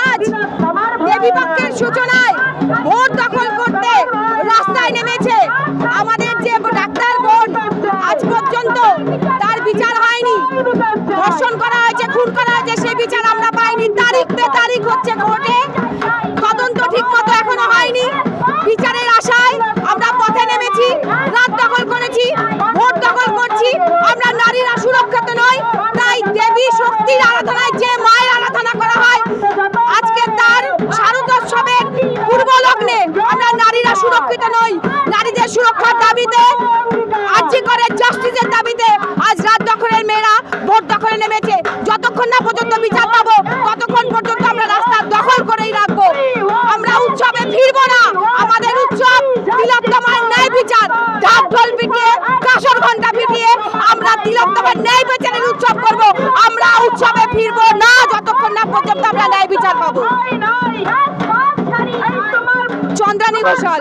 আজ দেবীপক্ষের সূচনায় ভোট দখল করতে রাস্তায় নেমেছে আমাদের যে ডাক্তার বোন, আজ পর্যন্ত তার বিচার হয়নি। ধর্ষণ করা হয়েছে, খুন করা হয়েছে, সেই বিচার আমরা পাইনি। তারিখ পে তারিখ হচ্ছে কোর্টে, তদন্ত ঠিক মতো এখনো হয়নি। বিচারের আশায় আমরা পথে নেমেছি, রাত দখল করেছি, ভোট দখল করছি। আমরা নারীরা সুরক্ষিত নই, তাই দেবী শক্তির আরাধনায় যে মায়ের আরাধনা করা হয়, আজকে তার শারদোৎসবের পূর্ব লগ্নে আমরা নারীরা সুরক্ষিত নই। নারীদের সুরক্ষার দাবিতে, আর্জি করে জাস্টিসের দাবিতে আজ রাত দখলের মেয়েরা ভোট দখলে নেমেছে। যতক্ষণ না পর্যন্ত বিচার পাবো, ততক্ষণ পর্যন্ত আমরা রাস্তা দখল করেই রাখবো। আমরা উৎসবে ফিরবো না। আমাদের উৎসব তিলোত্তমার ন্যায় বিচার, ঢাক ঢোল পিটিয়ে, কাঁসর ঘন্টা পিটিয়ে আমরা তিলোত্তমার ন্যায় বিচারের উৎসব করব। আমরা উৎসবে ফিরবো না যতক্ষণ না পর্যন্ত আমরা ন্যায় বিচার পাবো। চন্দ্রানী ঘোষাল।